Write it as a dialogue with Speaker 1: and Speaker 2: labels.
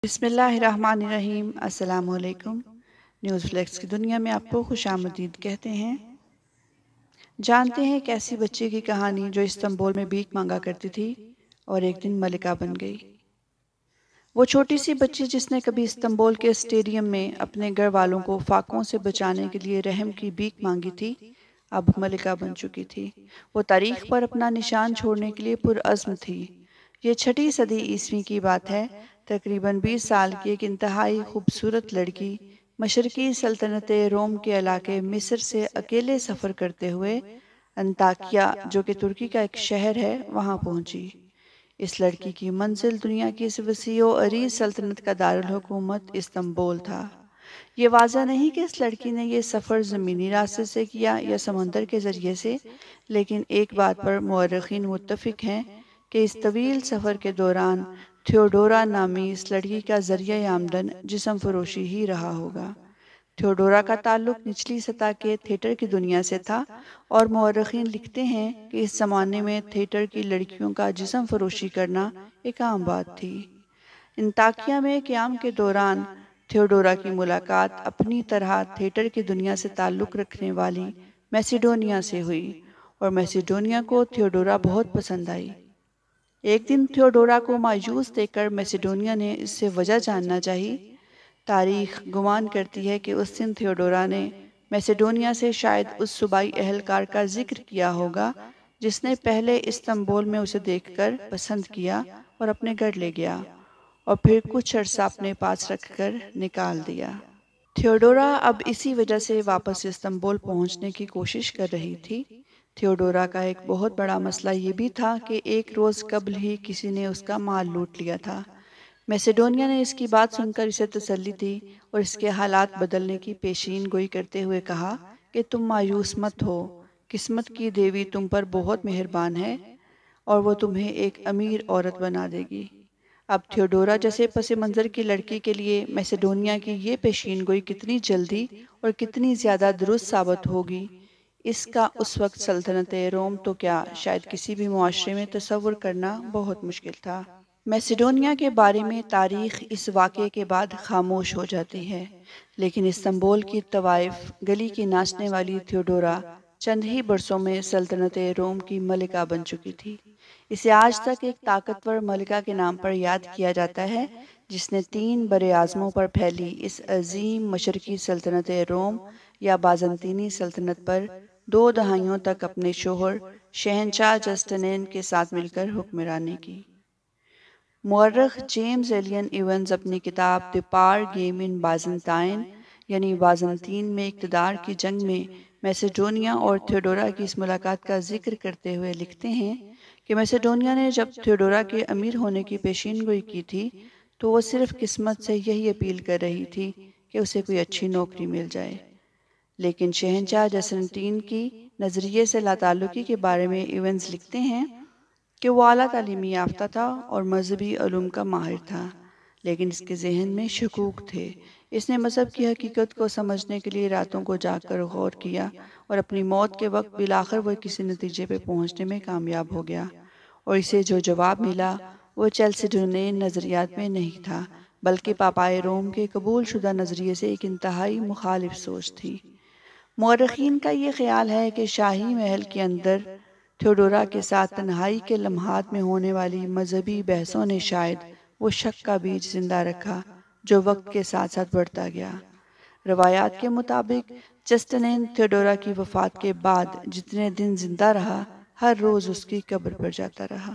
Speaker 1: بسم اللہ الرحمن الرحیم۔ السلام علیکم۔ نیوز فلیکس کی دنیا میں آپ کو خوش آمدید کہتے ہیں۔ جانتے ہیں کیسی بچے کی کہانی جو استنبول میں بھیک مانگا کرتی تھی اور ایک دن ملکہ بن گئی۔ وہ چھوٹی سی بچی جس نے کبھی استنبول کے اسٹیڈیم میں اپنے گھر والوں کو فاقوں سے بچانے کے لیے رحم کی بھیک مانگی تھی، اب ملکہ بن چکی تھی۔ وہ تاریخ پر اپنا نشان چھوڑنے کے لیے پرعزم تھی۔ یہ 6 صدی عیسوی کی بات ہے۔ تقریباً 20 سال کی ایک انتہائی خوبصورت لڑکی مشرقی سلطنت روم کے علاقے مصر سے اکیلے سفر کرتے ہوئے انطاکیہ، جو کہ ترکی کا ایک شہر ہے، وہاں پہنچی۔ اس لڑکی کی منزل دنیا کی اس وسیع و عریض سلطنت کا دارالحکومت استنبول تھا۔ یہ واضح نہیں کہ اس لڑکی نے یہ سفر زمینی راستے سے کیا یا سمندر کے ذریعے سے، لیکن ایک بات پر مورخین متفق ہیں کہ اس طویل سفر کے دوران تھیوڈورا نامی اس لڑکی کا ذریعہ آمدن جسم فروشی ہی رہا ہوگا۔ تھیوڈورا کا تعلق نچلی سطح کے تھیٹر کی دنیا سے تھا، اور مورخین لکھتے ہیں کہ اس زمانے میں تھیٹر کی لڑکیوں کا جسم فروشی کرنا ایک عام بات تھی۔ انطاکیہ میں قیام کے دوران تھیوڈورا کی ملاقات اپنی طرح تھیٹر کی دنیا سے تعلق رکھنے والی میسیڈونیا سے ہوئی، اور میسیڈونیا کو تھیوڈورا بہت پسند آئی۔ ایک دن تھیوڈورا کو مایوس دیکھ کر میسیڈونیا نے اس سے وجہ جاننا چاہی۔ تاریخ گمان کرتی ہے کہ اس دن تھیوڈورا نے میسیڈونیا سے شاید اس صوبائی اہلکار کا ذکر کیا ہوگا جس نے پہلے استنبول میں اسے دیکھ کر پسند کیا اور اپنے گھر لے گیا، اور پھر کچھ عرصہ اپنے پاس رکھ کر نکال دیا۔ تھیوڈورا اب اسی وجہ سے واپس استنبول پہنچنے کی کوشش کر رہی تھی۔ تھیوڈورا کا ایک بہت بڑا مسئلہ یہ بھی تھا کہ ایک روز قبل ہی کسی نے اس کا مال لوٹ لیا تھا۔ میسیڈونیا نے اس کی بات سن کر اسے تسلی دی اور اس کے حالات بدلنے کی پیشین گوئی کرتے ہوئے کہا کہ تم مایوس مت ہو، قسمت کی دیوی تم پر بہت مہربان ہے اور وہ تمہیں ایک امیر عورت بنا دے گی۔ اب تھیوڈورا جیسے پس منظر کی لڑکی کے لیے میسیڈونیا کی یہ پیشین گوئی کتنی جلدی اور کتنی زیادہ درست ثابت ہوگی، اس کا اس وقت سلطنت روم تو کیا، شاید کسی بھی معاشرے میں تصور کرنا بہت مشکل تھا۔ میسیڈونیا کے بارے میں تاریخ اس واقعے کے بعد خاموش ہو جاتی ہے، لیکن استنبول کی طوائف گلی کی ناچنے والی تھیوڈورا چند ہی برسوں میں سلطنت روم کی ملکہ بن چکی تھی۔ اسے آج تک ایک طاقتور ملکہ کے نام پر یاد کیا جاتا ہے، جس نے 3 براعظموں پر پھیلی اس عظیم مشرقی سلطنت روم یا بازنطینی سلطنت پر 2 دہائیوں تک اپنے شوہر شہنشاہ جسٹنین کے ساتھ مل کر حکمرانی کی۔ مورخ جیمز ایلین ایونز اپنی کتاب دی پاور گیم ان بازنطائن، یعنی بازنطین میں اقتدار کی جنگ میں میسیڈونیا اور تھیوڈورا کی اس ملاقات کا ذکر کرتے ہوئے لکھتے ہیں کہ میسیڈونیا نے جب تھیوڈورا کے امیر ہونے کی پیشین گوئی کی تھی تو وہ صرف قسمت سے یہی اپیل کر رہی تھی کہ اسے کوئی اچھی نوکری مل جائے، لیکن شہنشاہ جسٹنین کی نظریے سے لاتعلقی کے بارے میں ایونز لکھتے ہیں کہ وہ اعلیٰ تعلیمی یافتہ تھا اور مذہبی علوم کا ماہر تھا، لیکن اس کے ذہن میں شکوک تھے۔ اس نے مذہب کی حقیقت کو سمجھنے کے لیے راتوں کو جاگ کر غور کیا، اور اپنی موت کے وقت بالآخر وہ کسی نتیجے پہ پہنچنے میں کامیاب ہو گیا، اور اسے جو جواب ملا وہ چیلسیڈونین نظریات میں نہیں تھا، بلکہ پاپائے روم کے قبول شدہ نظریے سے ایک انتہائی مخالف سوچ تھی۔ مورخین کا یہ خیال ہے کہ شاہی محل کے اندر تھیوڈورا کے ساتھ تنہائی کے لمحات میں ہونے والی مذہبی بحثوں نے شاید وہ شک کا بیج زندہ رکھا جو وقت کے ساتھ ساتھ بڑھتا گیا۔ روایات کے مطابق جسٹنین تھیوڈورا کی وفات کے بعد جتنے دن زندہ رہا، ہر روز اس کی قبر پر جاتا رہا۔